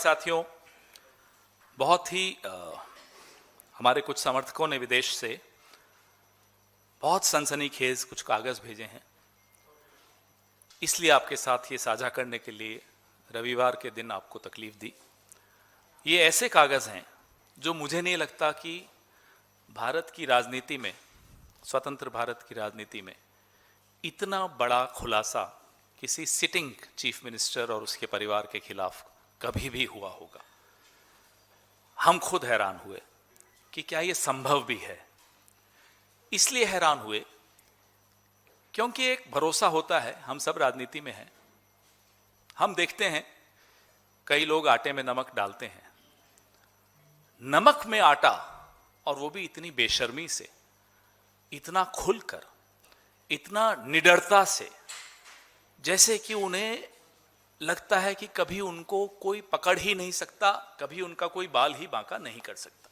साथियों, बहुत ही हमारे कुछ समर्थकों ने विदेश से बहुत सनसनीखेज कुछ कागज भेजे हैं। इसलिए आपके साथ ये साझा करने के लिए रविवार के दिन आपको तकलीफ दी। ये ऐसे कागज हैं जो मुझे नहीं लगता कि भारत की राजनीति में, स्वतंत्र भारत की राजनीति में इतना बड़ा खुलासा किसी सिटिंग चीफ मिनिस्टर और उसके परिवार के खिलाफ कभी भी हुआ होगा। हम खुद हैरान हुए कि क्या ये संभव भी है। इसलिए हैरान हुए क्योंकि एक भरोसा होता है, हम सब राजनीति में हैं, हम देखते हैं कई लोग आटे में नमक डालते हैं, नमक में आटा, और वो भी इतनी बेशर्मी से, इतना खुलकर, इतना निडरता से, जैसे कि उन्हें लगता है कि कभी उनको कोई पकड़ ही नहीं सकता, कभी उनका कोई बाल ही बांका नहीं कर सकता।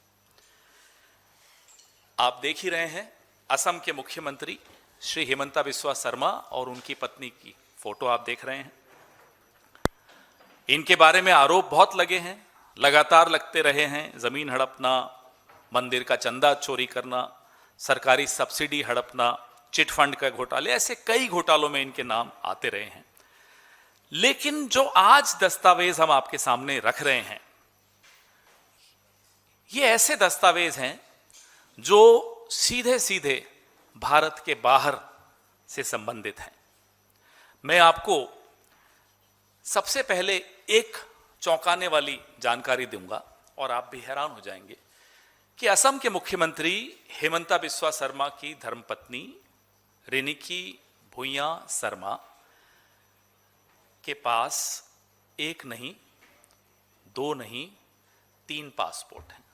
आप देख ही रहे हैं असम के मुख्यमंत्री श्री हिमंता बिस्वा शर्मा और उनकी पत्नी की फोटो आप देख रहे हैं। इनके बारे में आरोप बहुत लगे हैं, लगातार लगते रहे हैं। जमीन हड़पना, मंदिर का चंदा चोरी करना, सरकारी सब्सिडी हड़पना, चिट फंड का घोटाले, ऐसे कई घोटालों में इनके नाम आते रहे हैं। लेकिन जो आज दस्तावेज हम आपके सामने रख रहे हैं, ये ऐसे दस्तावेज हैं जो सीधे सीधे भारत के बाहर से संबंधित हैं। मैं आपको सबसे पहले एक चौंकाने वाली जानकारी दूंगा और आप भी हैरान हो जाएंगे कि असम के मुख्यमंत्री हिमंता बिस्वा शर्मा की धर्मपत्नी रिनिकी भुइयां शर्मा के पास एक नहीं, दो नहीं, 3 पासपोर्ट हैं।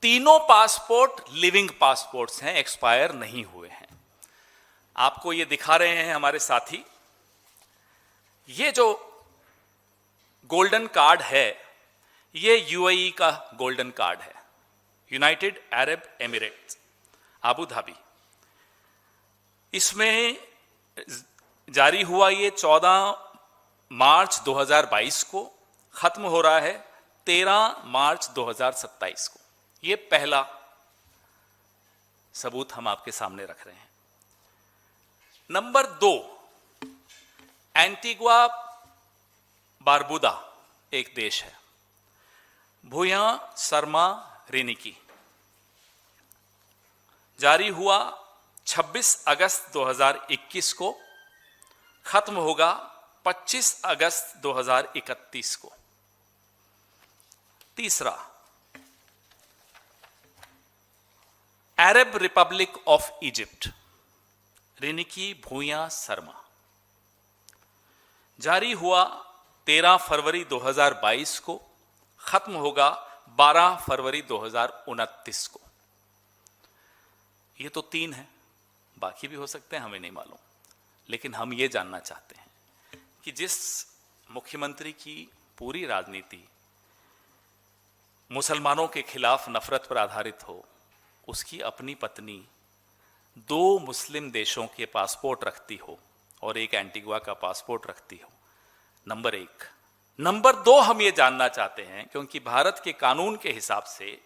तीनों पासपोर्ट लिविंग पासपोर्ट्स हैं, एक्सपायर नहीं हुए हैं। आपको ये दिखा रहे हैं हमारे साथी। ये जो गोल्डन कार्ड है, ये यूएई का गोल्डन कार्ड है, United Arab Emirates, Abu Dhabi. इसमें जारी हुआ ये 14 मार्च 2022 को, खत्म हो रहा है 13 मार्च 2027 को। ये पहला सबूत हम आपके सामने रख रहे हैं। नंबर 2, एंटीगुआ बारबुदा एक देश है, भुइयां शर्मा रिनिकी, जारी हुआ 26 अगस्त 2021 को, खत्म होगा 25 अगस्त 2031 को। तीसरा, Arab republic of Egypt, Riniki Bhuyan Sharma, जारी हुआ 13 फरवरी 2022 को, खत्म होगा 12 फरवरी 2029 को। ये तो 3 है, बाकी भी हो सकते हैं, हमें नहीं मालूम। लेकिन हम ये जानना चाहते हैं कि जिस मुख्यमंत्री की पूरी राजनीति मुसलमानों के खिलाफ नफरत पर आधारित हो, उसकी अपनी पत्नी 2 मुस्लिम देशों के पासपोर्ट रखती हो और एक एंटीगुआ का पासपोर्ट रखती हो, नंबर 1। नंबर 2, हम ये जानना चाहते हैं क्योंकि भारत के कानून के हिसाब से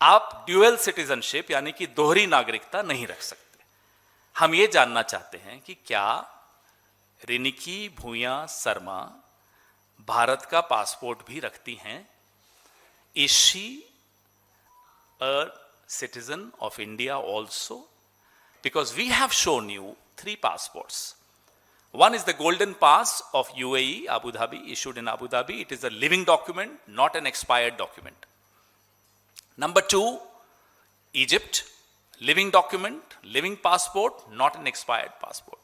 आप ड्यूअल सिटीजनशिप यानी कि दोहरी नागरिकता नहीं रख सकते। हम ये जानना चाहते हैं कि क्या रिनिकी भुइयां शर्मा भारत का पासपोर्ट भी रखती हैं? Is she a citizen of India also? Because we have shown you 3 passports. One is the golden pass of UAE, Abu Dhabi, issued in Abu Dhabi. It is a living document, not an expired document. Number 2, Egypt, living document, living passport, not an expired passport.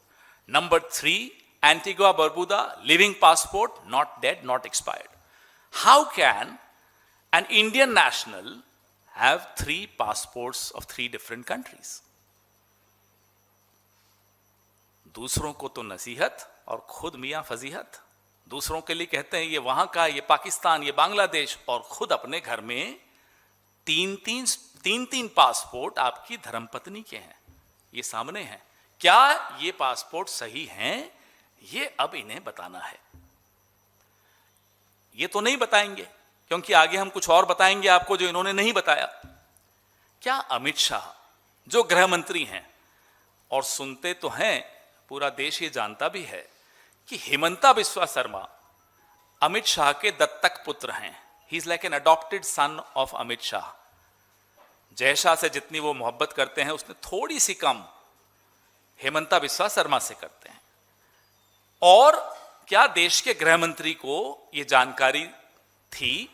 Number 3, Antigua Barbuda, living passport, not dead, not expired. How can an Indian national have 3 passports of 3 different countries? दूसरों को तो नसीहत और खुद मियां फजीहत। दूसरों के लिए कहते हैं ये वहां का, ये पाकिस्तान, ये बांग्लादेश, और खुद अपने घर में 3 पासपोर्ट आपकी धर्मपत्नी के हैं। ये सामने हैं। क्या ये पासपोर्ट सही हैं? ये अब इन्हें बताना है। ये तो नहीं बताएंगे, क्योंकि आगे हम कुछ और बताएंगे आपको जो इन्होंने नहीं बताया। क्या अमित शाह जो गृह मंत्री हैं, और सुनते तो हैं, पूरा देश ये जानता भी है कि हेमंता बिस्वा शर्मा अमित शाह के दत्तक पुत्र हैं। He is like an adopted son of Amit Shah. Jay Shah से जितनी वो मोहब्बत करते हैं उसने थोड़ी सी कम हेमंता बिस्वा शर्मा से करते हैं। और क्या देश के गृह मंत्री को यह जानकारी थी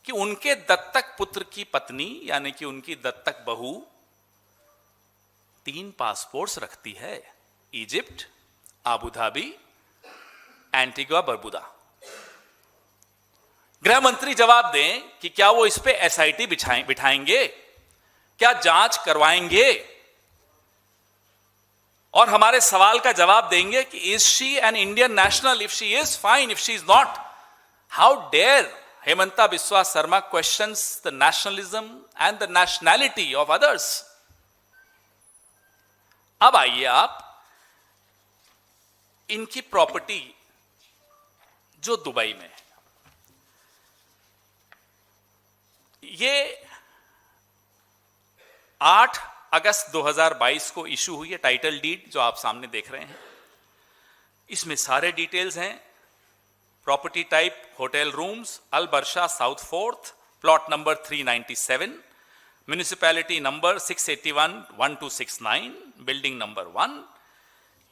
कि उनके दत्तक पुत्र की पत्नी यानी कि उनकी दत्तक बहू 3 पासपोर्ट्स रखती है? Egypt, Abu Dhabi, Antigua Barbuda. गृह मंत्री जवाब दें कि क्या वो इस पे एसआईटी बिठाएंगे, क्या जांच करवाएंगे, और हमारे सवाल का जवाब देंगे कि is she an Indian national? If she is, fine. If she is not, how dare Himanta Biswa Sharma questions the nationalism and the nationality of others? अब आइए आप इनकी प्रॉपर्टी जो दुबई में है, ये 8 अगस्त 2022 को इशू हुई है टाइटल डीड, जो आप सामने देख रहे हैं। इसमें सारे डिटेल्स हैं। Property type hotel rooms, Al Barsha South fourth, plot number 397, municipality number 681-1269, building number 1,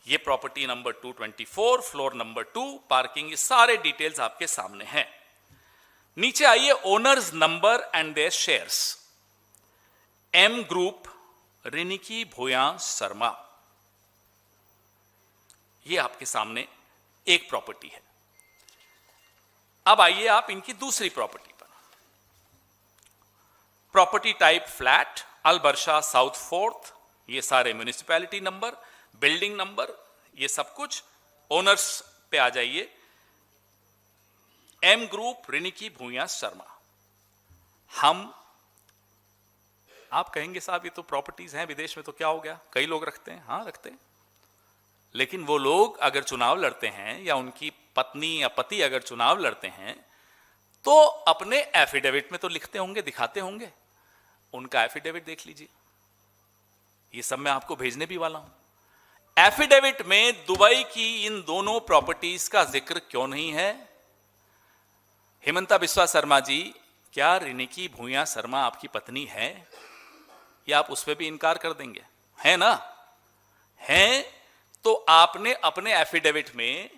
ये property number 224, floor number 2, parking, ये सारे डिटेल्स आपके सामने हैं। नीचे आइए, owners number and their shares. M group, Riniki Bhuyan Sharma, ये आपके सामने एक प्रॉपर्टी है। अब आइए आप इनकी दूसरी प्रॉपर्टी पर। प्रॉपर्टी टाइप फ्लैट, अल बर्शा साउथ फोर्थ, ये सारे म्यूनिसिपैलिटी नंबर, बिल्डिंग नंबर, ये सब कुछ। ओनर्स पे आ जाइए, एम ग्रुप, रिनिकी भूया शर्मा। आप कहेंगे साहब ये तो प्रॉपर्टीज हैं विदेश में, तो क्या हो गया, कई लोग रखते हैं। हाँ रखते हैं, लेकिन वो लोग अगर चुनाव लड़ते हैं या उनकी पत्नी या पति अगर चुनाव लड़ते हैं तो अपने एफिडेविट में तो लिखते होंगे, दिखाते होंगे। उनका एफिडेविट देख लीजिए, ये सब मैं आपको भेजने भी वाला हूं। एफिडेविट में दुबई की इन दोनों प्रॉपर्टीज का जिक्र क्यों नहीं है? हेमंता बिस्वा शर्मा जी, क्या रिनिकी भूया शर्मा आपकी पत्नी है? या आप उस पर भी इनकार कर देंगे? है ना? है तो आपने अपने एफिडेविट में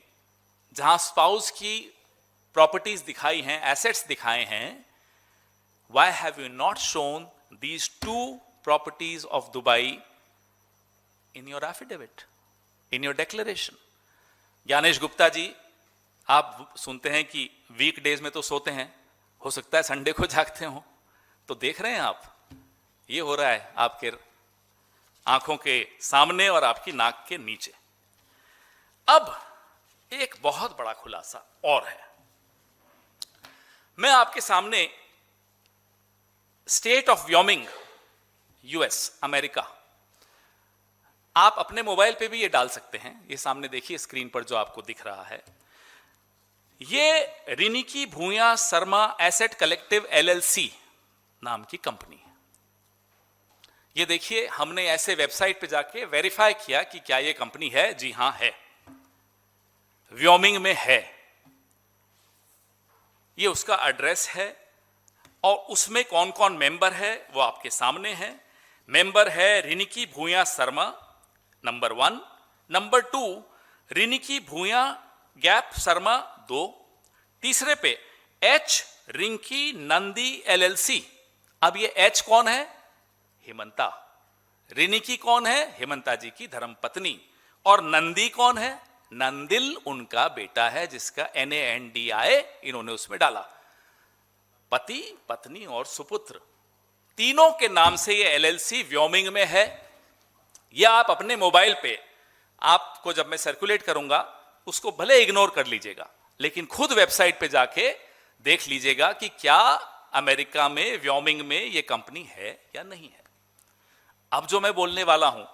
जहां स्पाउस की प्रॉपर्टीज दिखाई हैं, एसेट्स दिखाए हैं, why have you not shown these 2 properties of Dubai in your affidavit, in your declaration? Gyanesh Gupta ji, आप सुनते हैं कि वीक डेज में तो सोते हैं, हो सकता है संडे को जागते हो, तो देख रहे हैं आप ये हो रहा है आपके आंखों के सामने और आपकी नाक के नीचे। अब एक बहुत बड़ा खुलासा और है। मैं आपके सामने state of Wyoming, US, America, आप अपने मोबाइल पे भी ये डाल सकते हैं। ये सामने देखिए स्क्रीन पर जो आपको दिख रहा है, ये Riniki Bhuyan Sharma asset collective LLC नाम की कंपनी है। ये देखिए, हमने ऐसे वेबसाइट पे जाके वेरीफाई किया कि क्या ये कंपनी है। जी हां है, व्योमिंग में है। ये उसका एड्रेस है और उसमें कौन कौन मेंबर है वो आपके सामने है। मेंबर है रिनिकी भूया शर्मा नंबर 1, नंबर 2 रिनिकी भूया गैप शर्मा 2, तीसरे पे एच रिंकी नंदी एलएलसी। अब ये एच कौन है? हेमंता। रिनिकी कौन है? हेमंता जी की धर्मपत्नी। और नंदी कौन है? नंदिल उनका बेटा है, जिसका NANDI इन्होंने उसमें डाला। पति, पत्नी और सुपुत्र, तीनों के नाम से ये एलएलसी व्योमिंग में है। या आप अपने मोबाइल पे, आपको जब मैं सर्कुलेट करूंगा उसको भले इग्नोर कर लीजिएगा, लेकिन खुद वेबसाइट पे जाके देख लीजिएगा कि क्या अमेरिका में व्योमिंग में ये कंपनी है या नहीं है। अब जो मैं बोलने वाला हूं,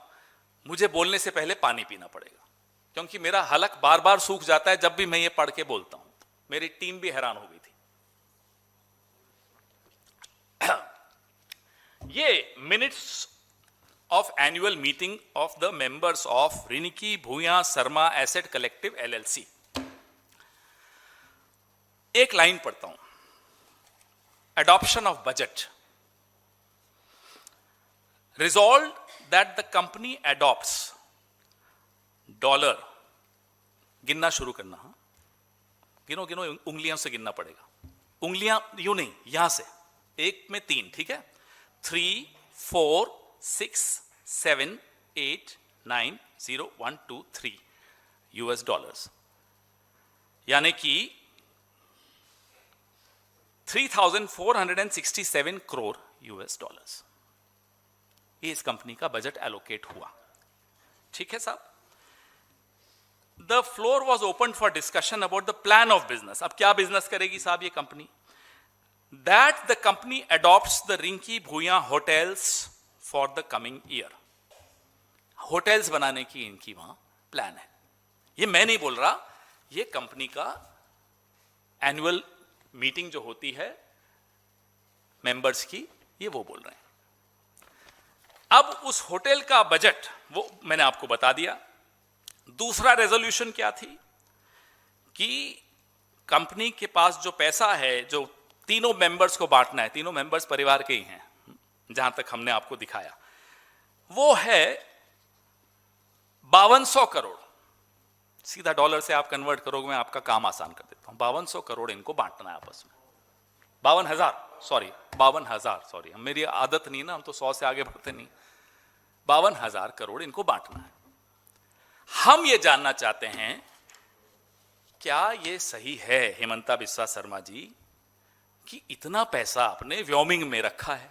मुझे बोलने से पहले पानी पीना पड़ेगा, क्योंकि मेरा हलक बार बार सूख जाता है जब भी मैं ये पढ़ के बोलता हूं। मेरी टीम भी हैरान हो गई थी। ये minutes of annual meeting of the members of Rinki Bhuya Sarma Asset Collective LLC। एक लाइन पढ़ता हूं। Adoption of budget। Resolved that the company adopts $, गिनना शुरू करना, हाँ गिनो गिनो, उंगलियों से गिनना पड़ेगा, उंगलियां यूं नहीं, यहां से, एक में 3, ठीक है, 3, 4, 6, 7, 8, 9, 0, 1, 2, 3 US डॉलर्स, यानी कि 3,467 करोड़ US डॉलर्स, ये इस कंपनी का बजट एलोकेट हुआ। ठीक है साहब। The floor was open for discussion about the plan of business. अब क्या बिजनेस करेगी साहब ये company? That the company adopts the Rinki Bhuyan hotels for the coming year. Hotels बनाने की इनकी वहां प्लान है। ये मैं नहीं बोल रहा, ये कंपनी का एनुअल मीटिंग जो होती है मेंबर्स की, ये वो बोल रहे हैं। अब उस होटल का बजट वो मैंने आपको बता दिया। दूसरा रेजोल्यूशन क्या थी कि कंपनी के पास जो पैसा है, जो तीनों मेंबर्स को बांटना है, तीनों मेंबर्स परिवार के ही हैं जहां तक हमने आपको दिखाया, वो है 5200 करोड़। सीधा डॉलर से आप कन्वर्ट करोगे, मैं आपका काम आसान कर देता हूं। 5200 करोड़ इनको बांटना है आपस में। 52,000 सॉरी, मेरी आदत नहीं ना, हम तो 100 से आगे बढ़ते नहीं। 52,000 करोड़ इनको बांटना है। हम ये जानना चाहते हैं क्या ये सही है हेमंता बिस्वा शर्मा जी कि इतना पैसा आपने व्योमिंग में रखा है,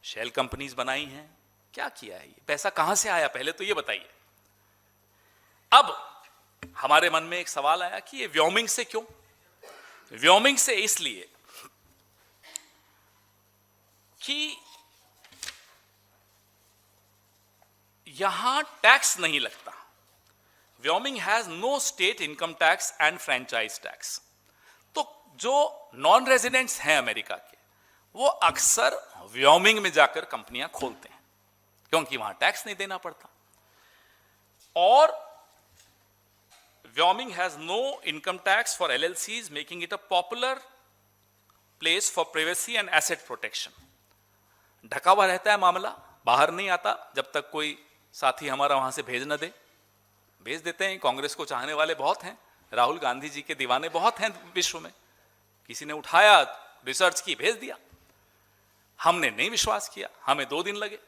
शेल कंपनीज बनाई हैं, क्या किया है? ये पैसा कहां से आया, पहले तो ये बताइए। अब हमारे मन में एक सवाल आया कि ये व्योमिंग से क्यों? व्योमिंग से इसलिए कि यहां टैक्स नहीं लगता। Wyoming has no state income tax and franchise tax. तो जो नॉन रेजिडेंट्स हैं अमेरिका के, वो अक्सर व्योमिंग में जाकर कंपनियां खोलते हैं क्योंकि वहां टैक्स नहीं देना पड़ता। और Wyoming has no income tax for LLCs, making it a popular place for privacy and asset protection. ढका हुआ रहता है मामला, बाहर नहीं आता जब तक कोई साथी हमारा वहां से भेज न दे। भेज देते हैं, कांग्रेस को चाहने वाले बहुत हैं, राहुल गांधी जी के दीवाने बहुत हैं विश्व में। किसी ने उठाया, रिसर्च की, भेज दिया। हमने नहीं विश्वास किया, हमें 2 दिन लगे।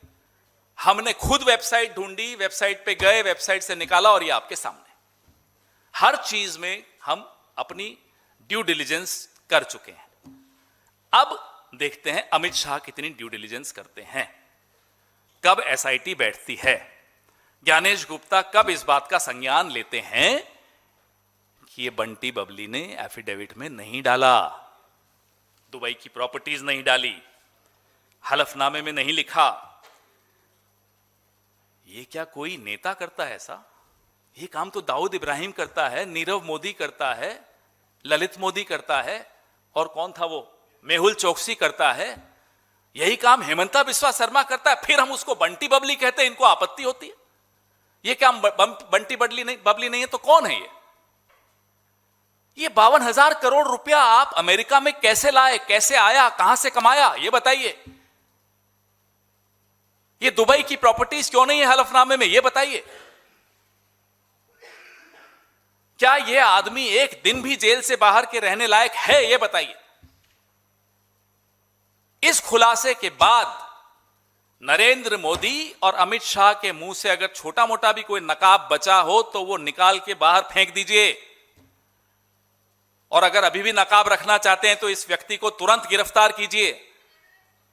हमने खुद वेबसाइट ढूंढी, वेबसाइट पे गए, वेबसाइट से निकाला, और ये आपके सामने। हर चीज में हम अपनी ड्यू डिलिजेंस कर चुके हैं। अब देखते हैं अमित शाह कितनी ड्यू डिलिजेंस करते हैं, कब SIT बैठती है, ज्ञानेश गुप्ता कब इस बात का संज्ञान लेते हैं कि ये बंटी बबली ने एफिडेविट में नहीं डाला, दुबई की प्रॉपर्टीज नहीं डाली, हलफनामे में नहीं लिखा। ये क्या कोई नेता करता है ऐसा? ये काम तो दाऊद इब्राहिम करता है, नीरव मोदी करता है, ललित मोदी करता है, और कौन था वो, मेहुल चोकसी करता है। यही काम हेमंता बिस्वा शर्मा करता है, फिर हम उसको बंटी बबली कहते हैं, इनको आपत्ति होती है। ये क्या बंटी बबली नहीं है तो कौन है ये? ये 52,000 करोड़ रुपया आप अमेरिका में कैसे लाए, कैसे आया, कहां से कमाया, ये बताइए। ये दुबई की प्रॉपर्टीज क्यों नहीं है हलफनामे में, ये बताइए। क्या ये आदमी एक दिन भी जेल से बाहर के रहने लायक है, ये बताइए। इस खुलासे के बाद नरेंद्र मोदी और अमित शाह के मुंह से अगर छोटा मोटा भी कोई नकाब बचा हो तो वो निकाल के बाहर फेंक दीजिए। और अगर अभी भी नकाब रखना चाहते हैं तो इस व्यक्ति को तुरंत गिरफ्तार कीजिए।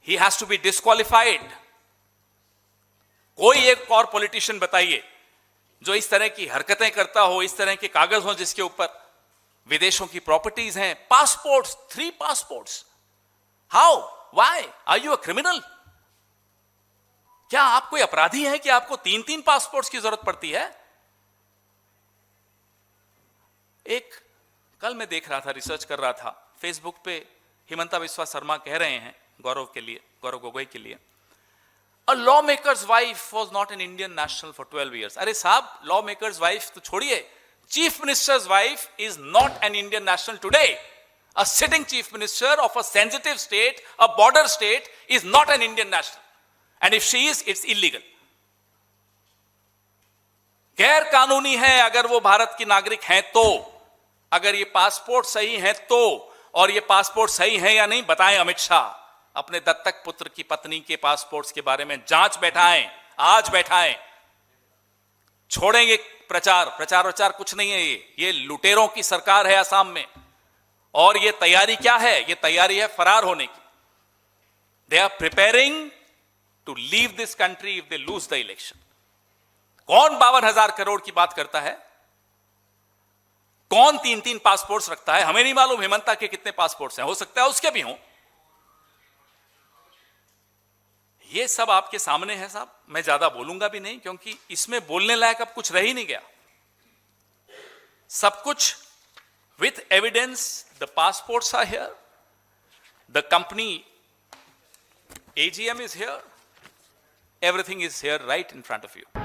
He has to be disqualified. कोई एक और पॉलिटिशियन बताइए जो इस तरह की हरकतें करता हो, इस तरह के कागज हो जिसके ऊपर विदेशों की प्रॉपर्टीज हैं, passports, 3 passports. How, why are you a criminal? क्या आप कोई अपराधी हैं कि आपको 3-3 पासपोर्ट्स की जरूरत पड़ती है? एक कल मैं देख रहा था, रिसर्च कर रहा था फेसबुक पे, हिमंता बिस्वा शर्मा कह रहे हैं गौरव गोगोई के लिए, a law makers wife was not an Indian national for 12 years. अरे साहब, लॉ मेकर्स वाइफ तो छोड़िए, chief ministers wife is not an Indian national today. A sitting chief minister of a sensitive state, a border state, is not an Indian national. And if she is, it's illegal. गैर कानूनी है अगर वो भारत की नागरिक हैं तो, अगर ये पासपोर्ट सही है तो, और ये पासपोर्ट सही है या नहीं बताएं अमित शाह। अपने दत्तक पुत्र की पत्नी के पासपोर्ट्स के बारे में जांच बैठाएं, आज बैठाएं। छोड़ेंगे प्रचार कुछ नहीं है। ये लुटेरों की सरकार है असम में, और ये तैयारी क्या है? ये तैयारी है फरार होने की। They are preparing to leave this country if they lose the election. कौन 52,000 करोड़ की बात करता है? कौन 3-3 पासपोर्ट्स रखता है? हमें नहीं मालूम हेमंता के कितने पासपोर्ट्स हैं, हो सकता है उसके भी हों। ये सब आपके सामने है साहब, मैं ज्यादा बोलूंगा भी नहीं, क्योंकि इसमें बोलने लायक अब कुछ रह ही नहीं गया। सब कुछ with evidence, the passports are here, the company AGM is here, everything is here right in front of you.